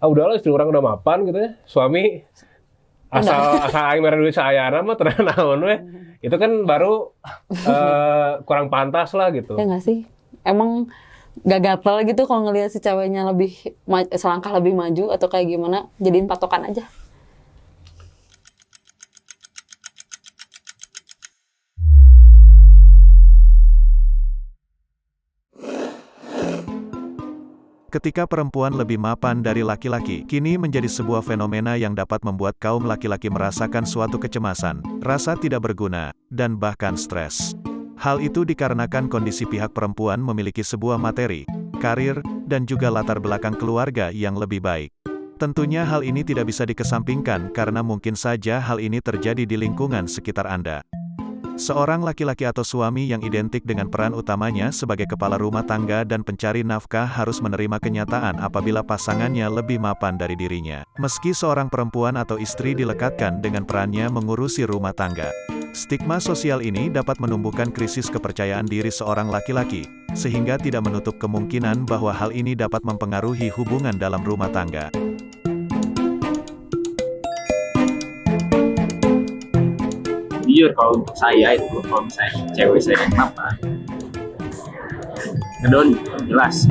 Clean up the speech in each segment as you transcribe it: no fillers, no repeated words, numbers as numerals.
udahlah istri orang udah mapan gitu ya, suami asal aing mere duit saayana mah tenan naon we. Itu kan baru kurang pantas lah gitu. Ya nggak sih? Emang gak gatel gitu kalau ngelihat si ceweknya lebih selangkah lebih maju atau kayak gimana, jadiin patokan aja. Ketika perempuan lebih mapan dari laki-laki, kini menjadi sebuah fenomena yang dapat membuat kaum laki-laki merasakan suatu kecemasan, rasa tidak berguna, dan bahkan stres. Hal itu dikarenakan kondisi pihak perempuan memiliki sebuah materi, karir, dan juga latar belakang keluarga yang lebih baik. Tentunya hal ini tidak bisa dikesampingkan karena mungkin saja hal ini terjadi di lingkungan sekitar Anda. Seorang laki-laki atau suami yang identik dengan peran utamanya sebagai kepala rumah tangga dan pencari nafkah harus menerima kenyataan apabila pasangannya lebih mapan dari dirinya. Meski seorang perempuan atau istri dilekatkan dengan perannya mengurusi rumah tangga. Stigma sosial ini dapat menumbuhkan krisis kepercayaan diri seorang laki-laki, sehingga tidak menutup kemungkinan bahwa hal ini dapat mempengaruhi hubungan dalam rumah tangga. Jujur kalau untuk saya itu, kalau misalnya cewek saya yang mapan, ngedon jelas,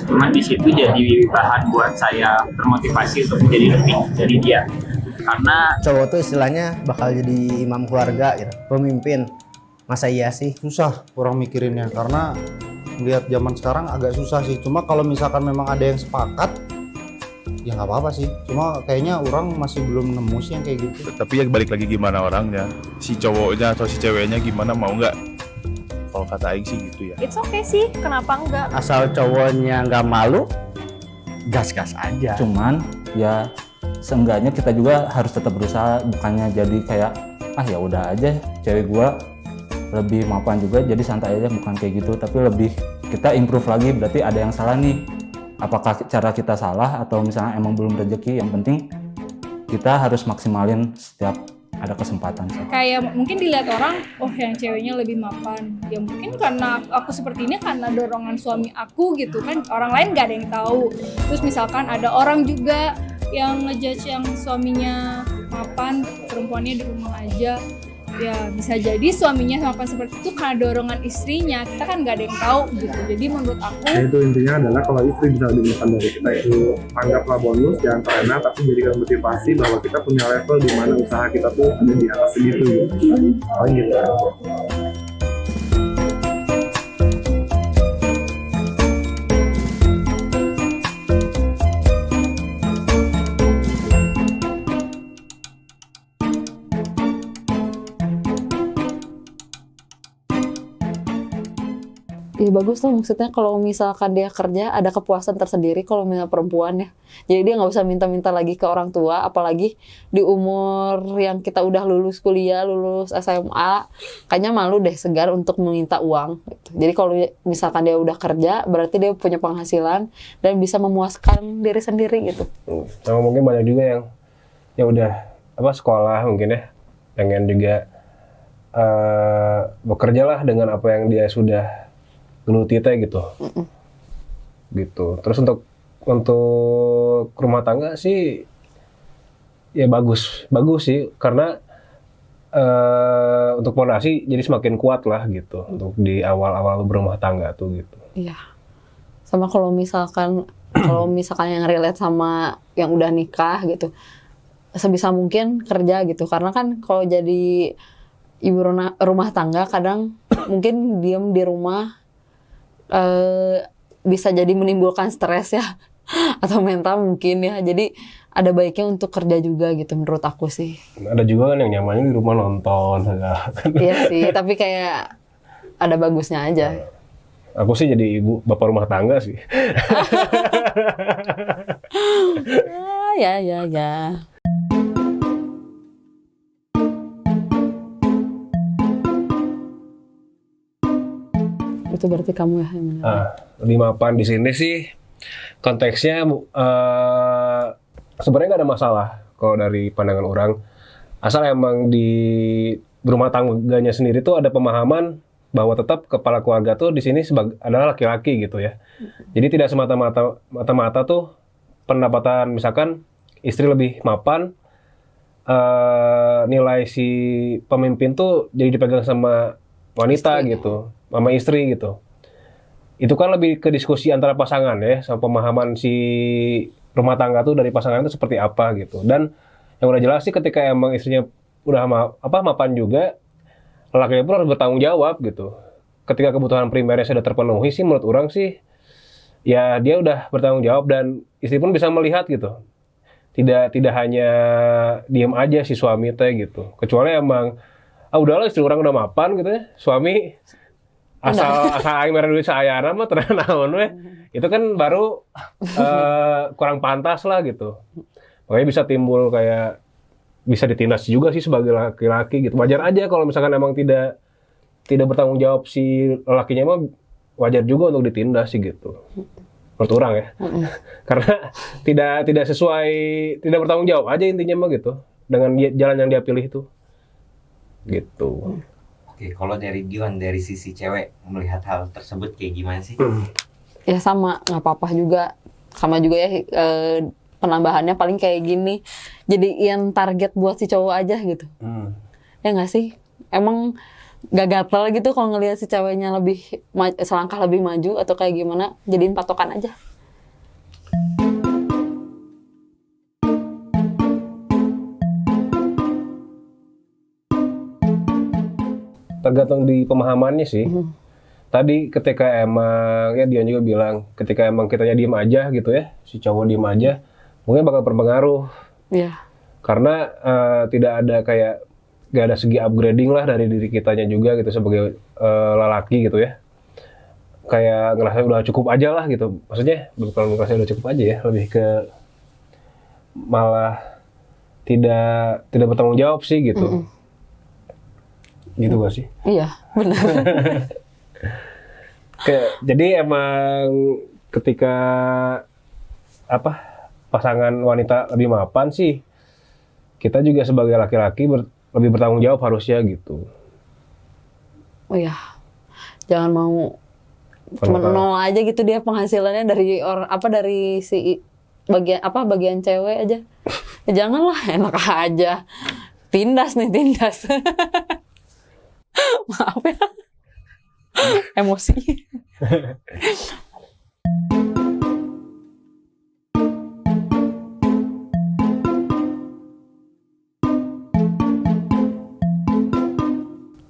cuma di situ jadi bahan buat saya termotivasi untuk menjadi lebih dari dia, karena cowok tuh istilahnya bakal jadi imam keluarga gitu, pemimpin. Masa iya sih? Susah orang mikirinnya, karena melihat zaman sekarang agak susah sih. Cuma kalau misalkan memang ada yang sepakat, ya nggak apa-apa sih. Cuma kayaknya orang masih belum nemu sih yang kayak gitu. Tapi ya balik lagi gimana orangnya, si cowoknya atau si ceweknya gimana, mau nggak? Kalau kata Aing sih gitu ya. It's okay sih, kenapa enggak? Asal cowoknya nggak malu, gas-gas aja. Cuman ya seenggaknya kita juga harus tetap berusaha, bukannya jadi kayak ya udah aja cewek gua lebih mapan juga jadi santai aja, bukan kayak gitu, tapi lebih kita improve lagi, berarti ada yang salah nih. Apakah cara kita salah atau misalnya emang belum rezeki, yang penting kita harus maksimalin setiap ada kesempatan. Kayak mungkin dilihat orang, oh yang ceweknya lebih mapan. Ya mungkin karena aku seperti ini karena dorongan suami aku gitu kan. Orang lain gak ada yang tahu. Terus misalkan ada orang juga yang ngejudge yang suaminya mapan, perempuannya di rumah aja. Ya bisa jadi suaminya mapan seperti itu karena dorongan istrinya. Kita kan gak ada yang tahu gitu. Jadi menurut aku itu intinya adalah kalau istri bisa lebih mapan dari kita, itu anggaplah bonus, jangan terena, tapi jadikan motivasi bahwa kita punya level di mana usaha kita tuh ada di atas segitu gitu. Oh gitu. Ya bagus lah, maksudnya kalau misalkan dia kerja ada kepuasan tersendiri kalau misalnya perempuan ya. Jadi dia nggak usah minta-minta lagi ke orang tua, apalagi di umur yang kita udah lulus kuliah, lulus SMA, kayaknya malu deh segar untuk meminta uang. Gitu. Jadi kalau misalkan dia udah kerja, berarti dia punya penghasilan dan bisa memuaskan diri sendiri gitu. Sama mungkin banyak juga yang udah sekolah mungkin ya, pengen juga bekerja lah dengan apa yang dia sudah geluti teh gitu. Gitu. Terus untuk rumah tangga sih ya bagus sih, karena untuk fondasi jadi semakin kuat lah gitu untuk di awal-awal berumah tangga tuh gitu. Iya. Sama kalau misalkan yang relate sama yang udah nikah gitu, sebisa mungkin kerja gitu, karena kan kalau jadi ibu rumah tangga kadang mungkin diem di rumah bisa jadi menimbulkan stres ya atau mental mungkin ya, jadi ada baiknya untuk kerja juga gitu menurut aku sih. Ada juga kan yang nyamannya di rumah nonton iya sih, tapi kayak ada bagusnya aja. Aku sih jadi bapak rumah tangga sih. ya. Itu berarti kamu ya yang benar. Lebih mapan di sini sih konteksnya sebenarnya nggak ada masalah kalau dari pandangan orang, asal emang di rumah tangganya sendiri tuh ada pemahaman bahwa tetap kepala keluarga tuh di sini adalah laki-laki gitu ya. Jadi tidak semata-mata tuh pendapatan misalkan istri lebih mapan, nilai si pemimpin tuh jadi dipegang sama wanita gitu, sama istri gitu. Itu kan lebih ke diskusi antara pasangan ya, sama pemahaman si rumah tangga tuh dari pasangan itu seperti apa gitu. Dan yang udah jelas sih ketika emang istrinya udah mapan juga, lelaki pun harus bertanggung jawab gitu. Ketika kebutuhan primernya sudah terpenuhi sih menurut orang sih, ya dia udah bertanggung jawab dan istri pun bisa melihat gitu. Tidak hanya diem aja si suami teh gitu. Kecuali emang udahlah istri orang udah mapan gitu ya, suami asal aing mere duit saayana mah tenan naon we. Itu kan baru kurang pantas lah gitu. Makanya bisa timbul kayak bisa ditindas juga sih sebagai laki-laki gitu. Wajar aja kalau misalkan emang tidak bertanggung jawab si lelakinya mah, wajar juga untuk ditindas sih gitu. Menurut orang ya. Karena tidak sesuai, tidak bertanggung jawab aja intinya mah gitu. Dengan jalan yang dia pilih itu. Gitu. Oke, kalau dari Dion, dari sisi cewek melihat hal tersebut kayak gimana sih? Ya sama, nggak apa-apa juga. Sama juga ya, penambahannya paling kayak gini. Jadiin target buat si cowok aja gitu. Ya nggak sih? Emang gak gatel gitu kalau ngelihat si ceweknya lebih selangkah lebih maju atau kayak gimana, jadiin patokan aja. Tergantung di pemahamannya sih. Tadi ketika emang, ya Dion juga bilang, ketika emang kitanya diem aja gitu ya, si cowok diem aja, mungkin bakal berpengaruh. Iya. Karena tidak ada kayak, gak ada segi upgrading lah dari diri kitanya juga gitu sebagai lelaki gitu ya. Kayak ngerasa udah cukup aja lah gitu. Maksudnya bukan ngerasa udah cukup aja ya, lebih ke malah tidak bertanggung jawab sih gitu. Gitu gak sih? Iya, benar. Jadi emang ketika pasangan wanita lebih mapan sih, kita juga sebagai laki-laki lebih bertanggung jawab harusnya gitu. Oh ya, jangan mau cuma nol aja gitu dia penghasilannya dari dari si bagian cewek aja. Ya janganlah, enak aja. Tindas. Maaf ya. Emosi.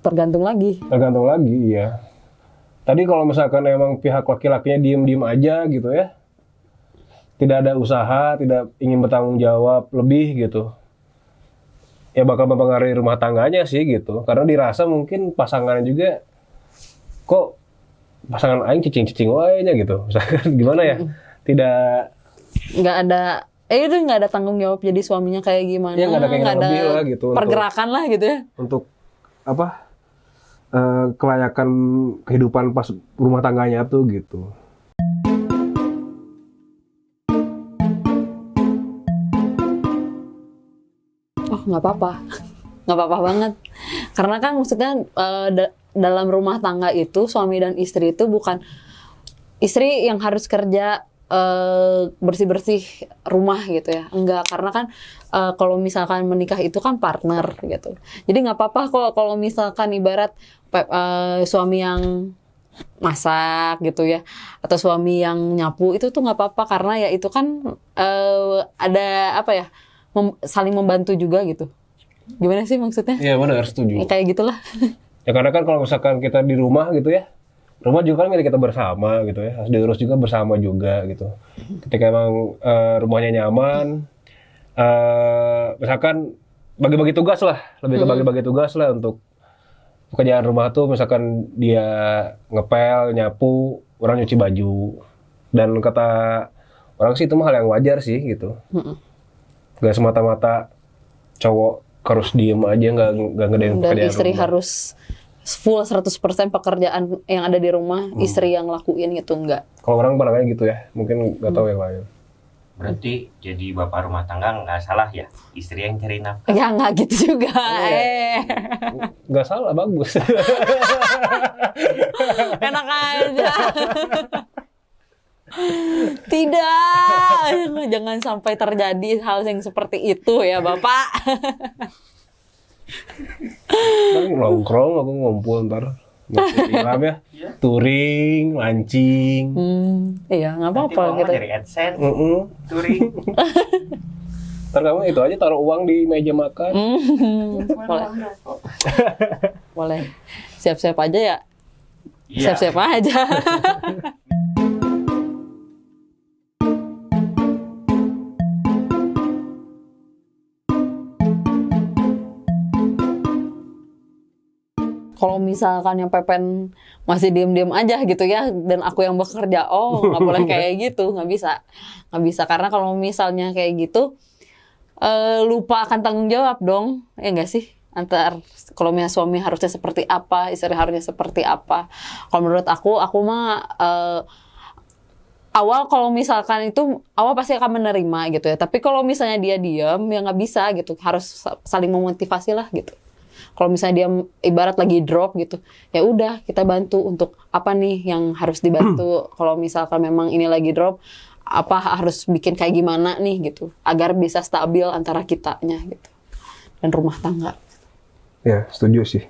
Tergantung lagi ya. Tadi kalau misalkan emang pihak laki-lakinya diem aja gitu ya, tidak ada usaha, tidak ingin bertanggung jawab lebih gitu, ya bakal mempengaruhi rumah tangganya sih gitu. Karena dirasa mungkin pasangannya juga, kok pasangan aing cicing-cicing wae nya gitu. Misalkan gimana ya? Nggak ada tanggung jawab jadi suaminya kayak gimana. Ya nggak ada keinginan lebih lah gitu. Pergerakan lah gitu ya. Untuk kelayakan kehidupan pas rumah tangganya tuh gitu. Oh nggak apa-apa banget. Karena kan maksudnya dalam rumah tangga itu suami dan istri itu bukan istri yang harus kerja bersih-bersih rumah gitu ya. Enggak, karena kan kalau misalkan menikah itu kan partner gitu. Jadi nggak apa-apa kalau misalkan ibarat suami yang masak gitu ya, atau suami yang nyapu, itu tuh nggak apa-apa karena ya itu kan ada saling membantu juga gitu. Gimana sih maksudnya? Iya benar, setuju. Ya, kayak gitulah. Ya karena kan kalau misalkan kita di rumah gitu ya, rumah juga kan milik kita bersama gitu ya, harus diurus juga bersama juga gitu. Ketika emang rumahnya nyaman, misalkan bagi-bagi tugas lah, lebih ke bagi-bagi tugas lah untuk pekerjaan rumah tuh, misalkan dia ngepel, nyapu, orang nyuci baju. Dan kata orang sih itu mah hal yang wajar sih gitu. Gak semata-mata cowok harus diem aja, gak ngedain pekerjaan Dan istri rumah. harus full 100% pekerjaan yang ada di rumah, istri yang lakuin gitu, enggak. Kalau orang pandangannya gitu ya, mungkin gak tahu yang lain. Berarti jadi bapak rumah tangga nggak salah ya, istri yang cari nafkah? Ya nggak gitu juga. Nggak salah, bagus. Enak aja. Tidak, jangan sampai terjadi hal yang seperti itu ya Bapak. Kan nongkrong aku ngumpul ntar Instagram ya, touring, mancing. Iya nggak apa-apa Nanti gitu. dari AdSense, touring. Ntar kamu itu aja taruh uang di meja makan. Boleh. Boleh. Siap-siap aja ya. Iya. Siap-siap aja. Kalau misalkan yang Pepen masih diem-diem aja gitu ya, dan aku yang bekerja, oh nggak boleh kayak gitu, nggak bisa karena kalau misalnya kayak gitu lupa akan tanggung jawab dong, ya nggak sih? Antar kalau misalnya suami harusnya seperti apa, istri harusnya seperti apa. Kalau menurut aku mah awal kalau misalkan itu awal pasti akan menerima gitu ya. Tapi kalau misalnya dia diam ya nggak bisa gitu, harus saling memotivasi lah gitu. Kalau misalnya dia ibarat lagi drop gitu, ya udah kita bantu untuk apa nih yang harus dibantu. Kalau misalkan memang ini lagi drop, apa harus bikin kayak gimana nih gitu, agar bisa stabil antara kitanya gitu dan rumah tangga. Ya setuju sih,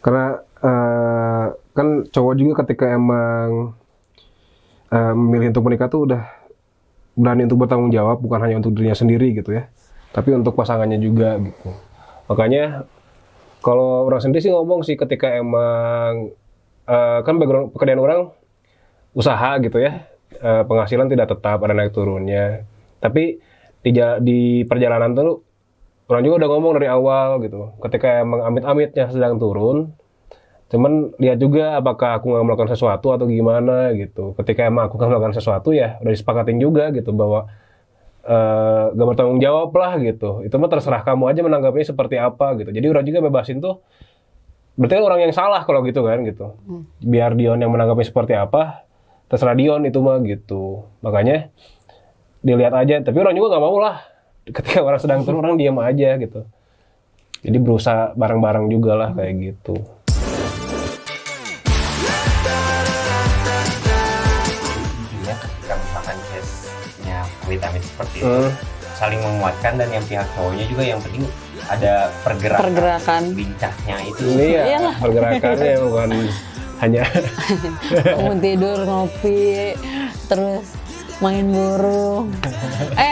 karena kan cowok juga ketika emang memilih untuk menikah tuh udah berani untuk bertanggung jawab, bukan hanya untuk dirinya sendiri gitu ya, tapi untuk pasangannya juga gitu. Makanya kalau orang sendiri sih ngomong sih ketika emang kan background pekerjaan orang usaha gitu ya, penghasilan tidak tetap, ada naik turunnya. Tapi di perjalanan tuh orang juga udah ngomong dari awal gitu, ketika emang amit-amitnya sedang turun, cuman lihat juga apakah aku nggak melakukan sesuatu atau gimana gitu. Ketika emang aku nggak melakukan sesuatu ya udah disepakatin juga gitu bahwa gak bertanggung jawab lah gitu. Itu mah terserah kamu aja menanggapinya seperti apa gitu. Jadi orang juga bebasin tuh, berarti kan orang yang salah kalau gitu kan gitu. Biar Dion yang menanggapinya seperti apa, terserah Dion itu mah gitu. Makanya dilihat aja, tapi orang juga gak mau lah ketika orang sedang turun orang diam aja gitu. Jadi berusaha bareng-bareng juga lah kayak gitu. Iya, ketika misalkan case-nya amit-amit seperti itu, saling menguatkan, dan yang pihak cowoknya juga yang penting ada pergerakan lincahnya itu. Iya, pergerakannya bukan hanya bangun tidur, ngopi, terus main burung.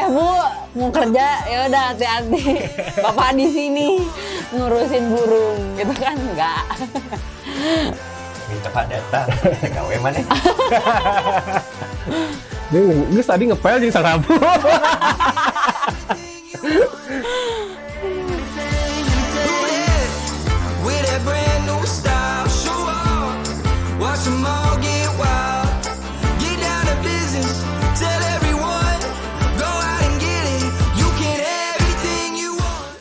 Bu, mau kerja? Ya udah hati-hati. Bapak di sini ngurusin burung, gitu kan? Enggak. Minta Pak datang, gawe mana? Dia tadi ngepel jadi sarabu. With that brand new style, show off, watch 'em all.